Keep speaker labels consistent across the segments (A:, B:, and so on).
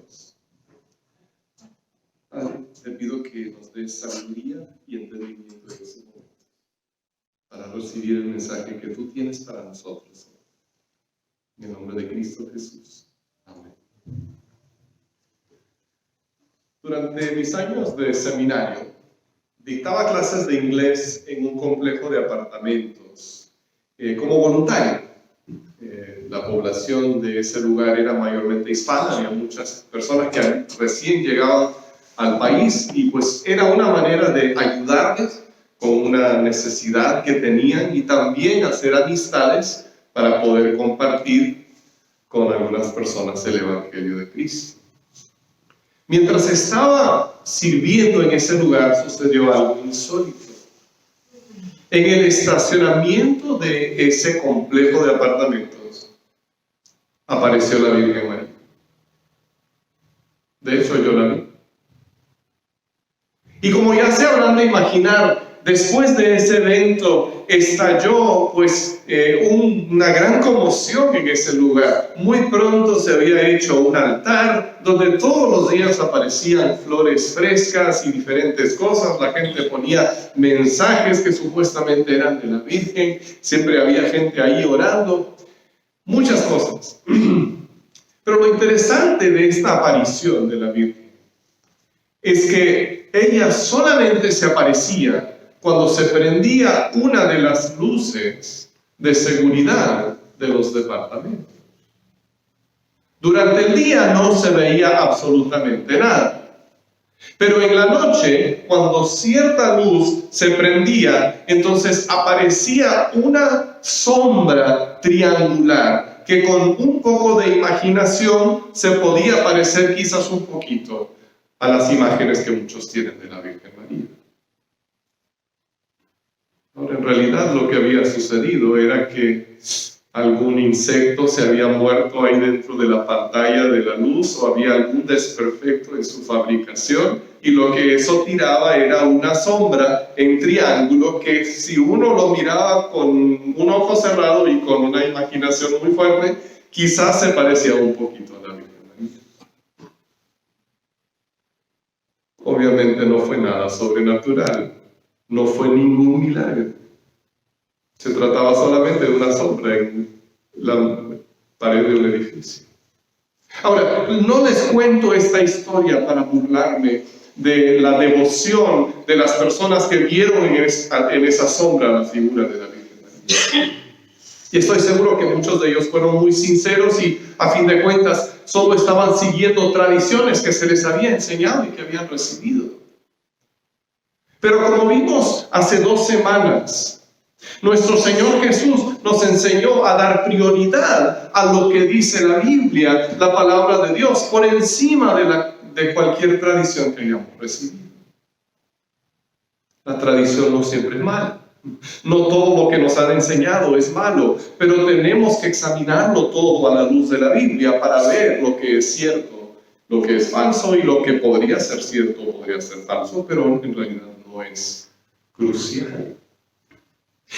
A: oraciones. Padre, te pido que nos des sabiduría y entendimiento en ese momento para recibir el mensaje que tú tienes para nosotros. En el nombre de Cristo Jesús. Amén. Durante mis años de seminario, dictaba clases de inglés en un complejo de apartamentos como voluntario. La población de ese lugar era mayormente hispana, había muchas personas que recién llegaban al país y pues era una manera de ayudarles con una necesidad que tenían y también hacer amistades para poder compartir con algunas personas el Evangelio de Cristo. Mientras estaba sirviendo en ese lugar sucedió algo insólito. En el estacionamiento de ese complejo de apartamentos apareció la Virgen María. De hecho, yo la vi. Y como ya se habrán de imaginar, después de ese evento estalló una gran conmoción en ese lugar. Muy pronto se había hecho un altar donde todos los días aparecían flores frescas y diferentes cosas. La gente ponía mensajes que supuestamente eran de la Virgen. Siempre había gente ahí orando. Muchas cosas. Pero lo interesante de esta aparición de la Virgen es que ella solamente se aparecía cuando se prendía una de las luces de seguridad de los departamentos. Durante el día no se veía absolutamente nada. Pero en la noche, cuando cierta luz se prendía, entonces aparecía una sombra triangular que con un poco de imaginación se podía parecer quizás un poquito a las imágenes que muchos tienen de la Virgen María. Ahora, en realidad lo que había sucedido era que algún insecto se había muerto ahí dentro de la pantalla de la luz o había algún desperfecto en su fabricación y lo que eso tiraba era una sombra en triángulo que si uno lo miraba con un ojo cerrado y con una imaginación muy fuerte, quizás se parecía un poquito a la Virgen María. Obviamente no fue nada sobrenatural, no fue ningún milagro. Se trataba solamente de una sombra en la pared de un edificio. Ahora, no les cuento esta historia para burlarme de la devoción de las personas que vieron en esa sombra la figura de la Virgen María. Y estoy seguro que muchos de ellos fueron muy sinceros y, a fin de cuentas, solo estaban siguiendo tradiciones que se les había enseñado y que habían recibido. Pero como vimos hace 2 semanas, nuestro Señor Jesús nos enseñó a dar prioridad a lo que dice la Biblia, la palabra de Dios, por encima de cualquier tradición que hayamos recibido. La tradición no siempre es mala. No todo lo que nos han enseñado es malo, pero tenemos que examinarlo todo a la luz de la Biblia para ver lo que es cierto, lo que es falso y lo que podría ser cierto o podría ser falso, pero en realidad no es crucial.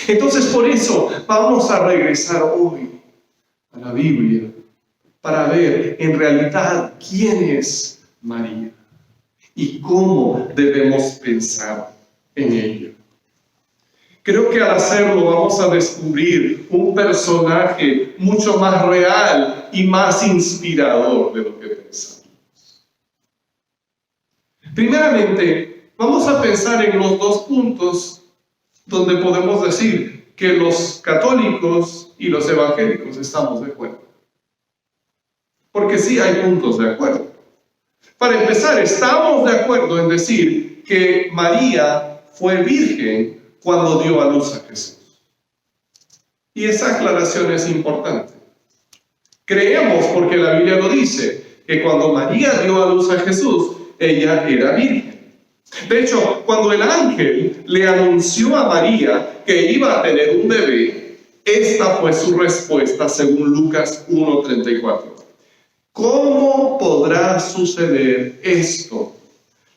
A: Entonces, por eso vamos a regresar hoy a la Biblia para ver en realidad quién es María y cómo debemos pensar en ella. Creo que al hacerlo vamos a descubrir un personaje mucho más real y más inspirador de lo que pensamos. Primeramente, vamos a pensar en los 2 puntos donde podemos decir que los católicos y los evangélicos estamos de acuerdo. Porque sí hay puntos de acuerdo. Para empezar, estamos de acuerdo en decir que María fue virgen cuando dio a luz a Jesús. Y esa aclaración es importante. Creemos, porque la Biblia lo dice, que cuando María dio a luz a Jesús, ella era virgen. De hecho, cuando el ángel le anunció a María que iba a tener un bebé, esta fue su respuesta según Lucas 1:34. ¿Cómo podrá suceder esto?,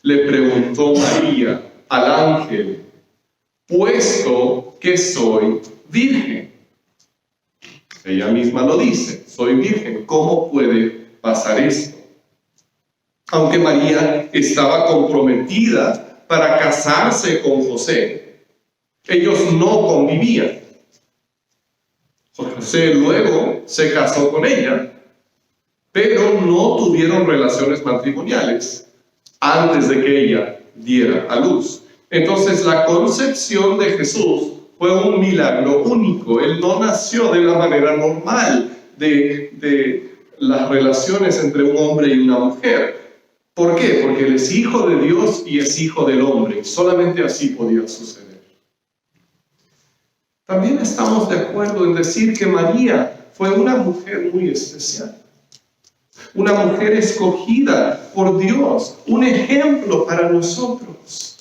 A: le preguntó María al ángel, puesto que soy virgen. Ella misma lo dice, soy virgen, ¿cómo puede pasar esto? Aunque María estaba comprometida para casarse con José, ellos no convivían. José luego se casó con ella, pero no tuvieron relaciones matrimoniales antes de que ella diera a luz. Entonces la concepción de Jesús fue un milagro único. Él no nació de la manera normal de las relaciones entre un hombre y una mujer. ¿Por qué? Porque Él es hijo de Dios y es hijo del hombre. Solamente así podía suceder. También estamos de acuerdo en decir que María fue una mujer muy especial. Una mujer escogida por Dios, un ejemplo para nosotros.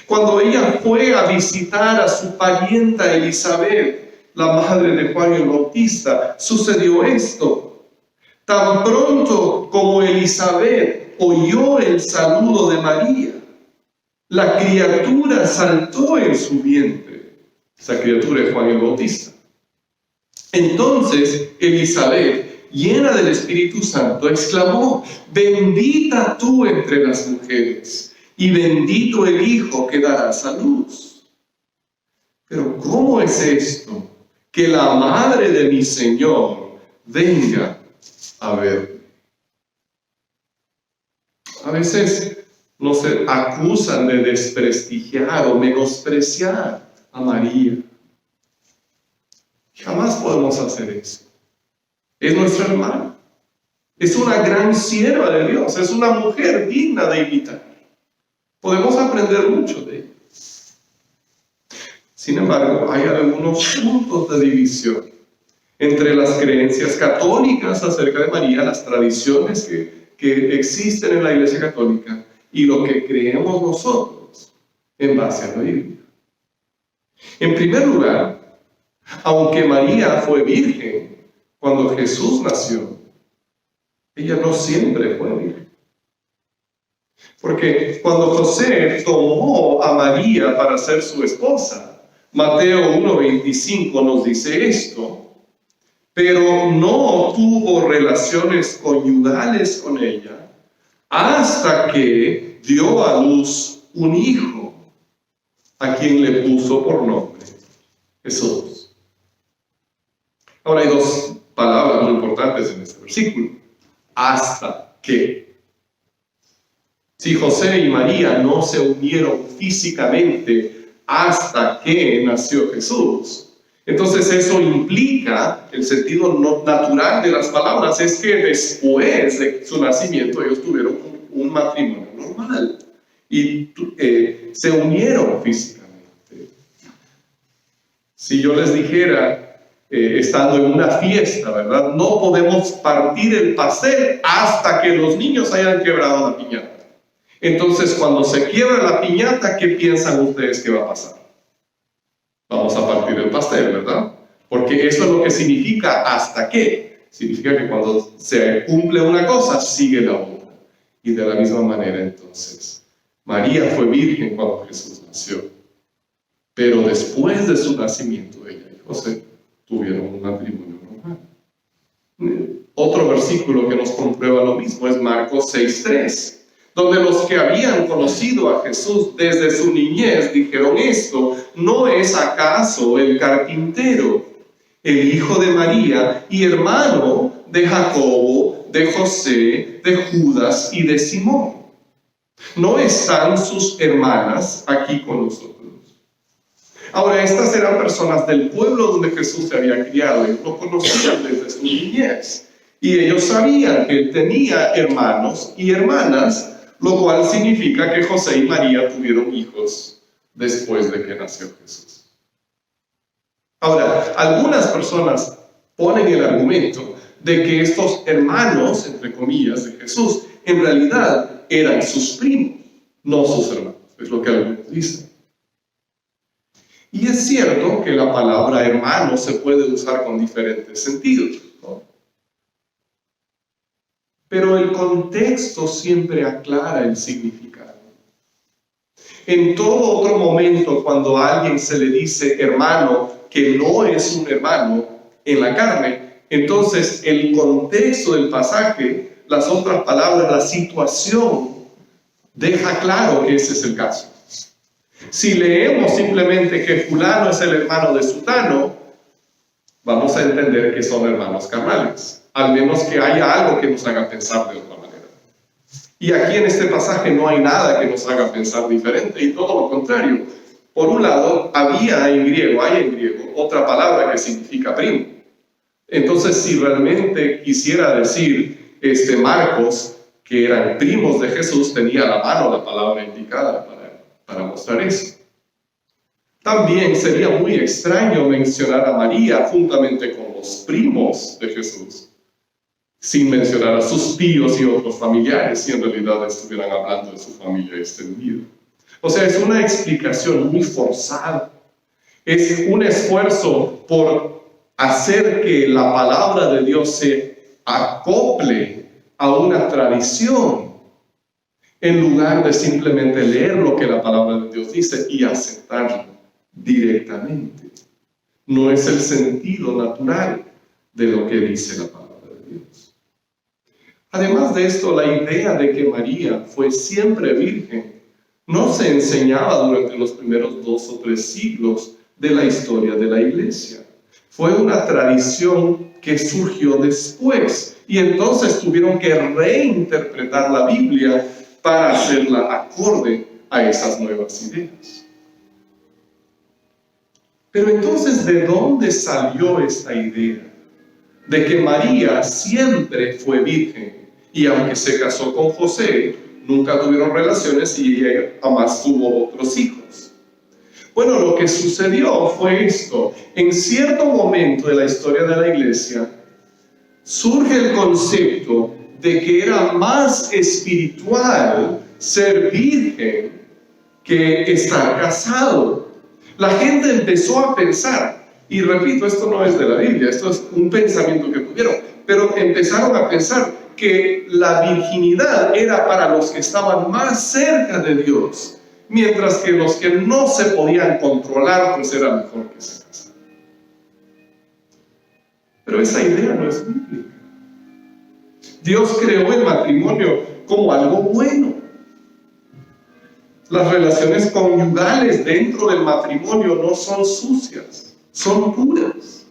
A: Cuando ella fue a visitar a su parienta Elizabeth, la madre de Juan el Bautista, sucedió esto. Tan pronto como Elizabeth oyó el saludo de María, la criatura saltó en su vientre. Esa criatura es Juan el Bautista. Entonces Elizabeth, llena del Espíritu Santo, exclamó: bendita tú entre las mujeres, y bendito el hijo que darás a luz. Pero ¿cómo es esto? Que la madre de mi Señor venga a verme. A veces nos acusan de desprestigiar o menospreciar a María. Jamás podemos hacer eso. Es nuestra hermana. Es una gran sierva de Dios. Es una mujer digna de imitar. Podemos aprender mucho de ella. Sin embargo, hay algunos puntos de división entre las creencias católicas acerca de María, las tradiciones que existen en la Iglesia Católica, y lo que creemos nosotros en base a la Biblia. En primer lugar, aunque María fue virgen cuando Jesús nació, ella no siempre fue virgen. Porque cuando José tomó a María para ser su esposa, Mateo 1:25 nos dice esto: pero no tuvo relaciones conyugales con ella hasta que dio a luz un hijo, a quien le puso por nombre Jesús. Ahora hay dos palabras muy importantes en este versículo: hasta que. Si José y María no se unieron físicamente hasta que nació Jesús, entonces eso implica, el sentido natural de las palabras es que después de su nacimiento ellos tuvieron un matrimonio normal y se unieron físicamente. Si yo les dijera, estando en una fiesta, ¿verdad? No podemos partir el pastel hasta que los niños hayan quebrado la piñata. Entonces, cuando se quiebra la piñata, ¿qué piensan ustedes que va a pasar? Vamos a partir el pastel, ¿verdad? Porque eso es lo que significa hasta que. Significa que cuando se cumple una cosa, sigue la otra. Y de la misma manera, entonces, María fue virgen cuando Jesús nació. Pero después de su nacimiento, ella y José tuvieron un matrimonio normal. Otro versículo que nos comprueba lo mismo es Marcos 6:3. Donde los que habían conocido a Jesús desde su niñez dijeron esto: ¿no es acaso el carpintero, el hijo de María y hermano de Jacobo, de José, de Judas y de Simón? ¿No están sus hermanas aquí con nosotros? Ahora, estas eran personas del pueblo donde Jesús se había criado. Ellos lo conocían desde su niñez. Y ellos sabían que él tenía hermanos y hermanas, lo cual significa que José y María tuvieron hijos después de que nació Jesús. Ahora, algunas personas ponen el argumento de que estos hermanos, entre comillas, de Jesús, en realidad eran sus primos, no sus hermanos. Es lo que algunos dicen. Y es cierto que la palabra hermano se puede usar con diferentes sentidos, ¿no? Pero el contexto siempre aclara el significado. En todo otro momento, cuando a alguien se le dice hermano, que no es un hermano en la carne, entonces el contexto del pasaje, las otras palabras, la situación, deja claro que ese es el caso. Si leemos simplemente que fulano es el hermano de sutano, vamos a entender que son hermanos carnales, al menos que haya algo que nos haga pensar de otra manera. Y aquí en este pasaje no hay nada que nos haga pensar diferente, y todo lo contrario. Por un lado, hay en griego, otra palabra que significa primo. Entonces, si realmente quisiera decir Marcos que eran primos de Jesús, tenía a la mano la palabra indicada para mostrar eso. También sería muy extraño mencionar a María juntamente con los primos de Jesús, sin mencionar a sus tíos y otros familiares, si en realidad estuvieran hablando de su familia extendida. O sea, es una explicación muy forzada. Es un esfuerzo por hacer que la palabra de Dios se acople a una tradición, en lugar de simplemente leer lo que la palabra de Dios dice y aceptarlo directamente. No es el sentido natural de lo que dice la palabra de Dios. Además de esto, la idea de que María fue siempre virgen no se enseñaba durante los primeros 2 o 3 siglos de la historia de la iglesia. Fue una tradición que surgió después, y entonces tuvieron que reinterpretar la Biblia para hacerla acorde a esas nuevas ideas. Pero entonces, ¿de dónde salió esta idea de que María siempre fue virgen y aunque se casó con José, nunca tuvieron relaciones y ella jamás tuvo otros hijos? Bueno, lo que sucedió fue esto. En cierto momento de la historia de la iglesia, surge el concepto de que era más espiritual ser virgen que estar casado. La gente empezó a pensar, y repito, esto no es de la Biblia, esto es un pensamiento que tuvieron, pero empezaron a pensar que la virginidad era para los que estaban más cerca de Dios, mientras que los que no se podían controlar, pues era mejor que se casaran. Pero esa idea no es bíblica. Dios creó el matrimonio como algo bueno. Las relaciones conyugales dentro del matrimonio no son sucias, son puras.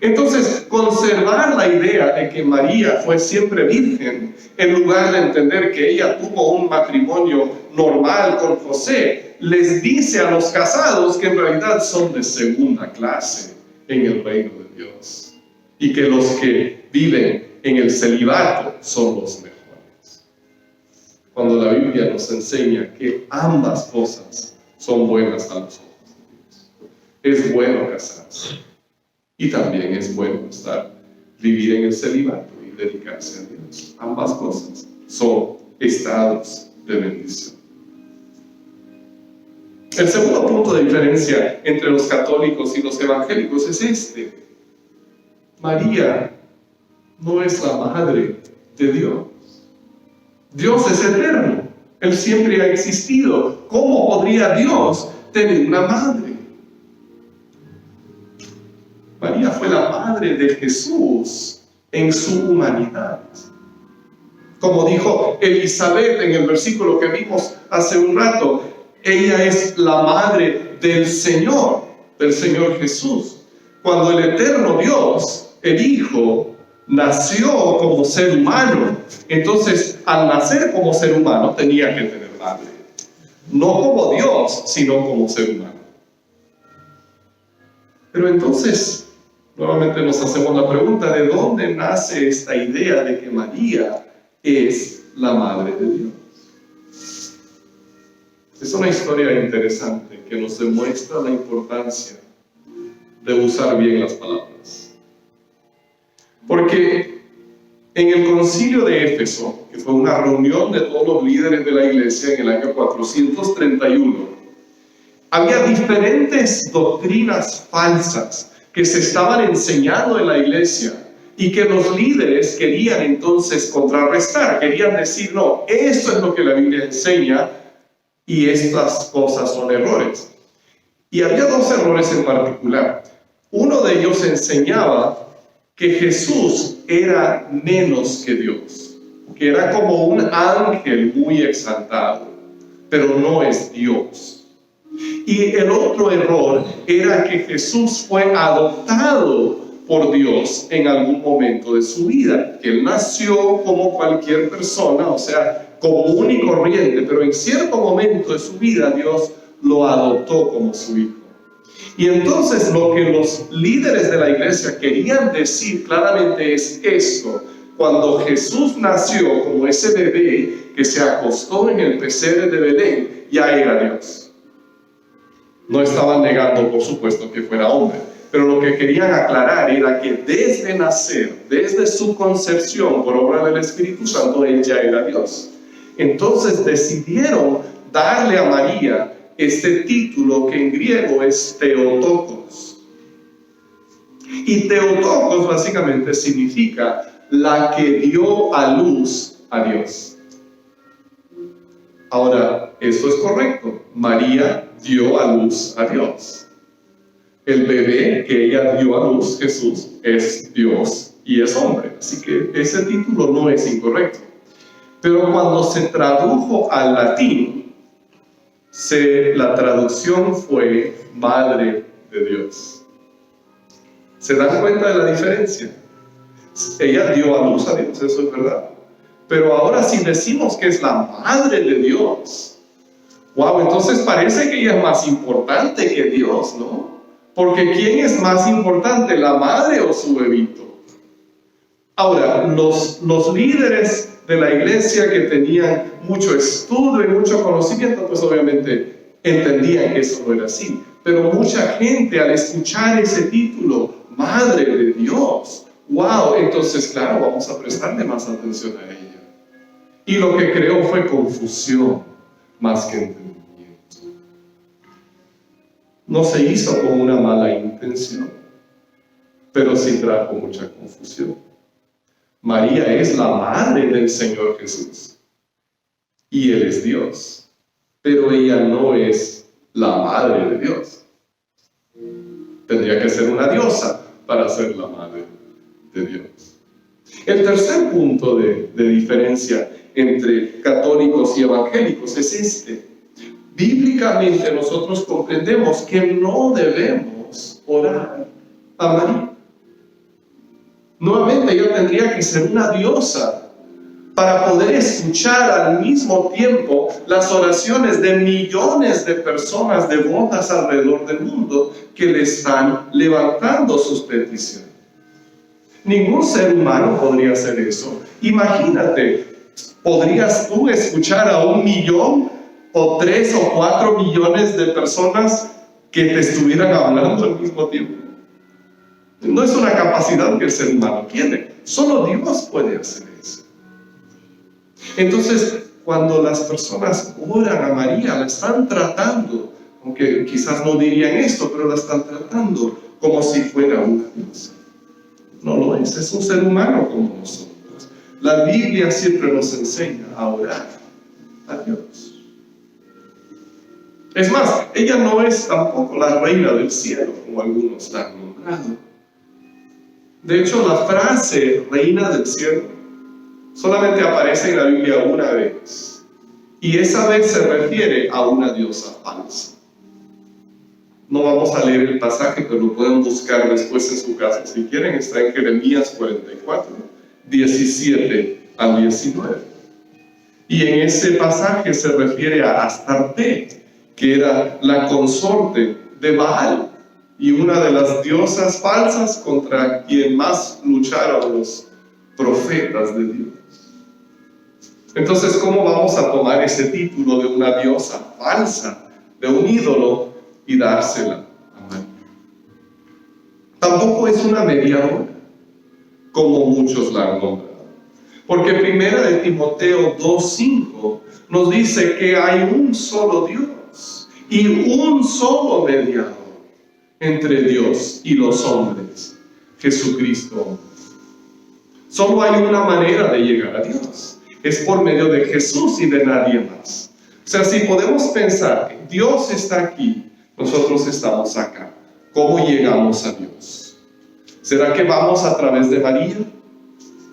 A: Entonces, conservar la idea de que María fue siempre virgen, en lugar de entender que ella tuvo un matrimonio normal con José, les dice a los casados que en realidad son de segunda clase en el reino de Dios, y que los que viven en el celibato son los mejores. Cuando la Biblia nos enseña que ambas cosas son buenas a los ojos de Dios. Es bueno casarse y también es bueno vivir en el celibato y dedicarse a Dios. Ambas cosas son estados de bendición. El segundo punto de diferencia entre los católicos y los evangélicos es este. María no es la madre de Dios. Dios es eterno. Él siempre ha existido. ¿Cómo podría Dios tener una madre? María fue la madre de Jesús en su humanidad. Como dijo Elizabeth en el versículo que vimos hace un rato, ella es la madre del Señor Jesús. Cuando el eterno Dios, el Hijo, nació como ser humano, entonces al nacer como ser humano tenía que tener madre. No como Dios, sino como ser humano. Pero entonces, nuevamente nos hacemos la pregunta, ¿de dónde nace esta idea de que María es la madre de Dios? Es una historia interesante que nos demuestra la importancia de usar bien las palabras. Porque en el concilio de Éfeso, que fue una reunión de todos los líderes de la iglesia en el año 431, había diferentes doctrinas falsas que se estaban enseñando en la iglesia y que los líderes querían entonces contrarrestar, querían decir, no, esto es lo que la Biblia enseña y estas cosas son errores. Y había 2 errores en particular. Uno de ellos enseñaba que Jesús era menos que Dios, que era como un ángel muy exaltado, pero no es Dios. Y el otro error era que Jesús fue adoptado por Dios en algún momento de su vida, que Él nació como cualquier persona, o sea, común y corriente, pero en cierto momento de su vida Dios lo adoptó como su hijo. Y entonces lo que los líderes de la iglesia querían decir claramente es esto: cuando Jesús nació como ese bebé que se acostó en el pesebre de Belén, ya era Dios. No estaban negando, por supuesto, que fuera hombre, pero lo que querían aclarar era que desde nacer, desde su concepción por obra del Espíritu Santo, Él ya era Dios. Entonces decidieron darle a María este título que en griego es Theotokos. Y Theotokos básicamente significa la que dio a luz a Dios. Ahora, eso es correcto. María dio a luz a Dios. El bebé que ella dio a luz, Jesús, es Dios y es hombre. Así que ese título no es incorrecto. Pero cuando se tradujo al latín, la traducción fue Madre de Dios. ¿Se dan cuenta de la diferencia? Ella dio a luz a Dios, eso es verdad. Pero ahora si decimos que es la Madre de Dios, wow, entonces parece que ella es más importante que Dios, ¿no? Porque ¿quién es más importante, la madre o su bebito? Ahora, los líderes de la iglesia que tenían mucho estudio y mucho conocimiento, pues obviamente entendían que eso no era así. Pero mucha gente al escuchar ese título, Madre de Dios, wow, entonces claro, vamos a prestarle más atención a ella. Y lo que creó fue confusión más que entendimiento. No se hizo con una mala intención, pero sí trajo mucha confusión. María es la madre del Señor Jesús y Él es Dios, pero ella no es la madre de Dios. Tendría que ser una diosa para ser la madre de Dios. El tercer punto de diferencia entre católicos y evangélicos es este. Bíblicamente nosotros comprendemos que no debemos orar a María. Nuevamente ella tendría que ser una diosa para poder escuchar al mismo tiempo las oraciones de millones de personas devotas alrededor del mundo que le están levantando sus peticiones. Ningún ser humano podría hacer eso. Imagínate, ¿podrías tú escuchar a 1 millón o 3 o 4 millones de personas que te estuvieran hablando al mismo tiempo? No es una capacidad que el ser humano tiene. Solo Dios puede hacer eso. Entonces, cuando las personas oran a María, la están tratando, aunque quizás no dirían esto, pero la están tratando como si fuera una diosa. No lo es un ser humano como nosotros. La Biblia siempre nos enseña a orar a Dios. Es más, ella no es tampoco la reina del cielo, como algunos la han nombrado. De hecho, la frase reina del cielo solamente aparece en la Biblia una vez. Y esa vez se refiere a una diosa falsa. No vamos a leer el pasaje, pero lo pueden buscar después en su casa. Si quieren, está en Jeremías 44, 17 al 19. Y en ese pasaje se refiere a Astarte, que era la consorte de Baal y una de las diosas falsas contra quien más lucharon los profetas de Dios. Entonces, ¿cómo vamos a tomar ese título de una diosa falsa, de un ídolo, y dársela a María? Tampoco es una mediadora, como muchos la han nombrado. Porque 1 Timoteo 2:5 nos dice que hay un solo Dios y un solo mediador entre Dios y los hombres, Jesucristo. Solo hay una manera de llegar a Dios. Es por medio de Jesús y de nadie más. O sea, si podemos pensar que Dios está aquí, nosotros estamos acá. ¿Cómo llegamos a Dios? ¿Será que vamos a través de María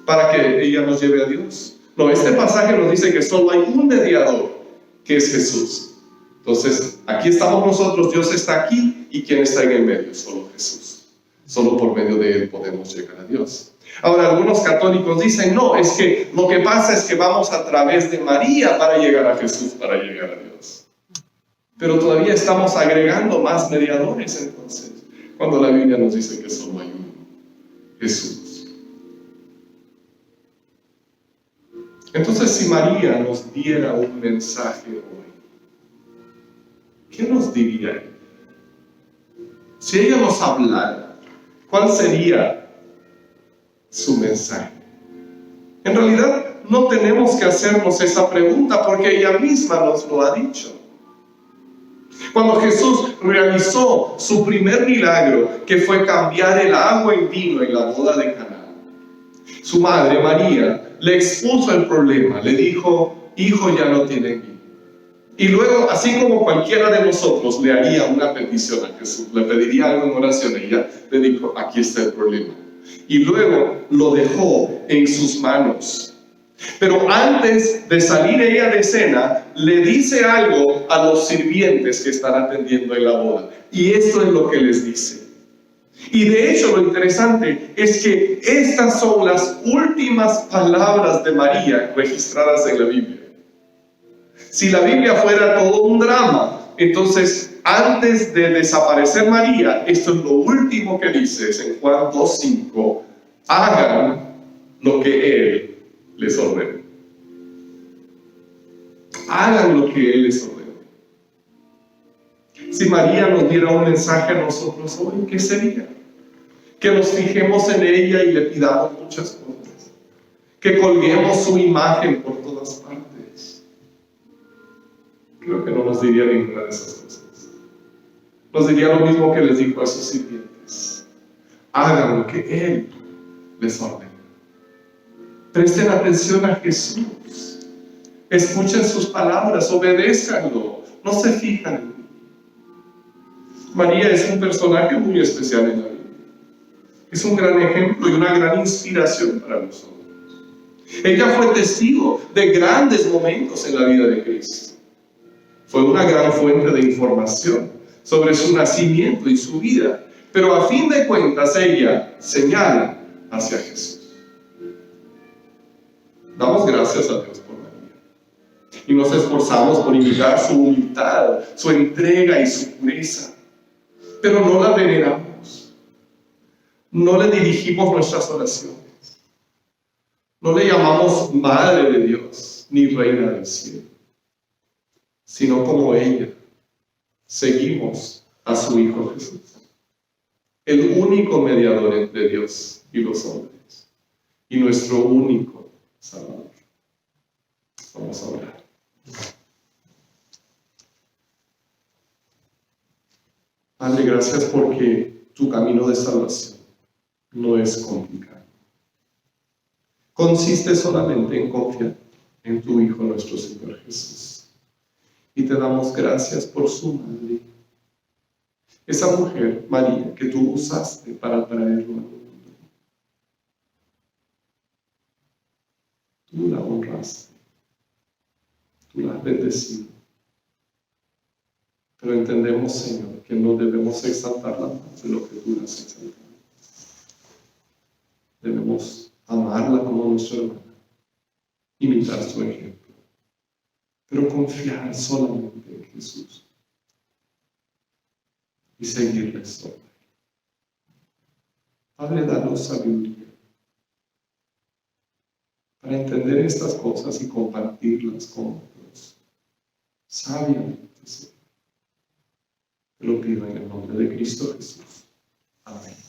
A: para que ella nos lleve a Dios? No, este pasaje nos dice que solo hay un mediador, que es Jesús. Entonces, aquí estamos nosotros, Dios está aquí, y ¿quién está en el medio? Solo Jesús. Solo por medio de Él podemos llegar a Dios. Ahora, algunos católicos dicen, no, es que lo que pasa es que vamos a través de María para llegar a Jesús, para llegar a Dios. Pero todavía estamos agregando más mediadores entonces, cuando la Biblia nos dice que solo hay uno, Jesús. Entonces, si María nos diera un mensaje hoy, ¿qué nos diría ella? Si ella nos hablara, ¿cuál sería su mensaje? En realidad, no tenemos que hacernos esa pregunta porque ella misma nos lo ha dicho. Cuando Jesús realizó su primer milagro, que fue cambiar el agua en vino en la boda de Caná, su madre María le expuso el problema, le dijo, hijo ya no tiene vino. Y luego, así como cualquiera de nosotros le haría una petición a Jesús, le pediría algo en oración, ella le dijo, aquí está el problema. Y luego lo dejó en sus manos. Pero antes de salir ella de cena, le dice algo a los sirvientes que están atendiendo en la boda. Y esto es lo que les dice. Y de hecho lo interesante es que estas son las últimas palabras de María registradas en la Biblia. Si la Biblia fuera todo un drama, entonces antes de desaparecer María, esto es lo último que dice en Juan 2:5, hagan lo que Él les ordene. Hagan lo que Él les ordene. Si María nos diera un mensaje a nosotros hoy, ¿qué sería? Que nos fijemos en ella y le pidamos muchas cosas. Que colguemos su imagen por todas partes. Creo que no nos diría ninguna de esas cosas. Nos diría lo mismo que les dijo a sus sirvientes. Hagan lo que Él les ordene. Presten atención a Jesús. Escuchen sus palabras, obedézcanlo. No se fijan en mí. María es un personaje muy especial en la Biblia. Es un gran ejemplo y una gran inspiración para nosotros. Ella fue testigo de grandes momentos en la vida de Cristo. Fue una gran fuente de información sobre su nacimiento y su vida. Pero a fin de cuentas ella señala hacia Jesús. Damos gracias a Dios por María. Y nos esforzamos por imitar su humildad, su entrega y su pureza. Pero no la veneramos. No le dirigimos nuestras oraciones. No le llamamos Madre de Dios ni Reina del Cielo. Sino como ella, seguimos a su Hijo Jesús. El único mediador entre Dios y los hombres. Y nuestro único Salvador. Vamos a orar. Padre, gracias porque tu camino de salvación no es complicado. Consiste solamente en confiar en tu Hijo, nuestro Señor Jesús. Y te damos gracias por su madre, esa mujer, María, que tú usaste para traerlo al mundo. Tú la honraste, tú la has bendecido. Pero entendemos, Señor, que no debemos exaltarla más de lo que tú la has exaltado. Debemos amarla como nuestra hermana, imitar su ejemplo, pero confiar solamente en Jesús y seguirle solo. Padre, danos sabiduría para entender estas cosas y compartirlas con otros sabiamente, Señor. Te lo pido en el nombre de Cristo Jesús. Amén.